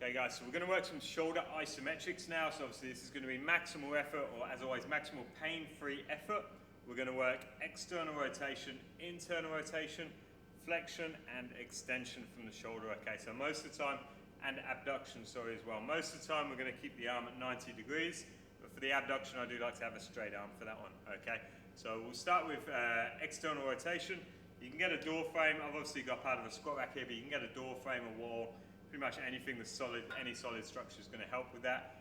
Okay guys, so we're going to work some shoulder isometrics now. So obviously this is going to be maximal effort, or as always, maximal pain-free effort. We're going to work external rotation, internal rotation, flexion and extension from the shoulder. Okay, so most of the time, and abduction, sorry, as well. Most of the time we're going to keep the arm at 90 degrees, but for the abduction I do like to have a straight arm for that one. Okay, so we'll start with external rotation. You can get a door frame. I've obviously got part of a squat rack here, but you can get a door frame, a wall, pretty much anything that's solid, any solid structure is going to help with that.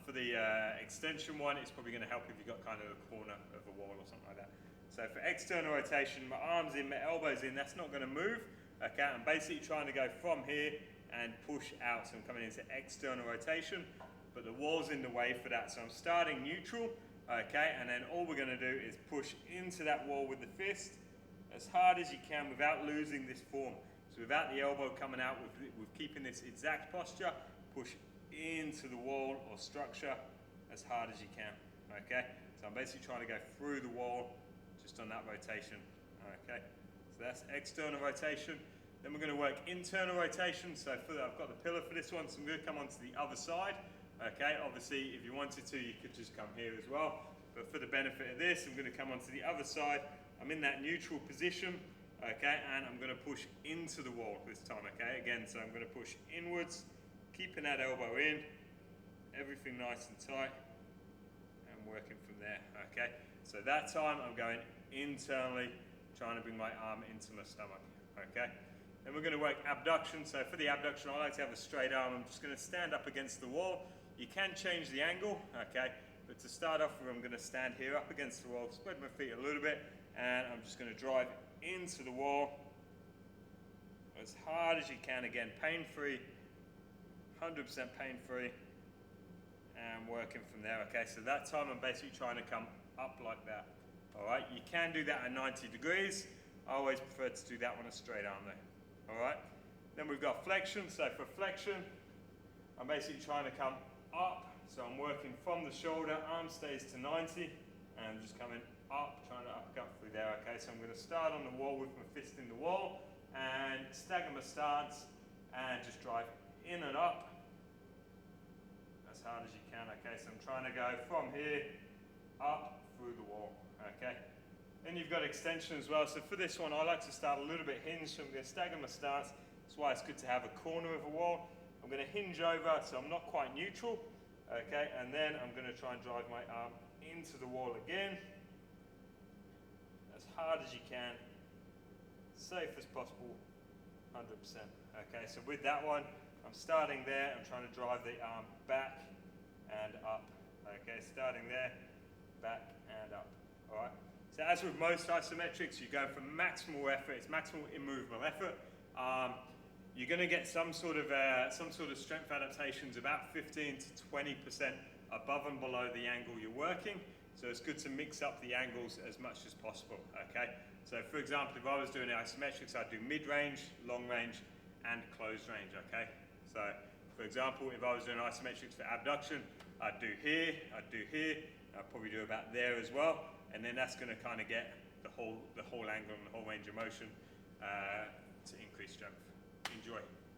For the extension one, it's probably going to help if you've got kind of a corner of a wall or something like that. So for external rotation, my arms in, my elbows in, that's not going to move. Okay, I'm basically trying to go from here and push out. So I'm coming into external rotation, but the wall's in the way for that. So I'm starting neutral, okay, and then all we're going to do is push into that wall with the fist as hard as you can without losing this form. So without the elbow coming out, with keeping this exact posture, push into the wall or structure as hard as you can, okay? So I'm basically trying to go through the wall just on that rotation, okay? So that's external rotation. Then we're going to work internal rotation. So I've got the pillar for this one, so I'm going to come onto the other side, okay? Obviously, if you wanted to, you could just come here as well. But for the benefit of this, I'm going to come onto the other side. I'm in that neutral position. Okay, and I'm going to push into the wall this time, okay? Again, so I'm going to push inwards, keeping that elbow in, everything nice and tight, and working from there, okay? So that time I'm going internally, trying to bring my arm into my stomach, okay? Then we're going to work abduction. So for the abduction, I like to have a straight arm. I'm just going to stand up against the wall. You can change the angle, okay? But to start off with, I'm going to stand here up against the wall, spread my feet a little bit, and I'm just going to drive into the wall as hard as you can. Again, pain-free, 100% pain-free, and working from there. Okay, so that time I'm basically trying to come up like that. All right, you can do that at 90 degrees. I always prefer to do that on a straight arm though. All right, then we've got flexion. So for flexion, I'm basically trying to come up. So I'm working from the shoulder, arm stays to 90, and I'm just coming up, trying to uppercut through there, okay? So I'm going to start on the wall with my fist in the wall and stagger my stance and just drive in and up as hard as you can, okay? So I'm trying to go from here up through the wall, okay? Then you've got extension as well. So for this one, I like to start a little bit hinged, so I'm going to stagger my stance. That's why it's good to have a corner of a wall. I'm going to hinge over, so I'm not quite neutral, okay? And then I'm going to try and drive my arm into the wall again, as hard as you can, safe as possible, 100%. Okay, so with that one, I'm starting there, I'm trying to drive the arm back and up. Okay, starting there, back and up. All right. So as with most isometrics, you go for maximal effort. It's maximal immovable effort. You're going to get some sort of strength adaptations about 15 to 20% above and below the angle you're working. So it's good to mix up the angles as much as possible, okay? So for example, if I was doing isometrics, I'd do mid-range, long range, and close range, okay? So for example, if I was doing isometrics for abduction, I'd do here, I'd probably do about there as well, and then that's gonna kind of get the whole angle and the whole range of motion to increase strength. Enjoy.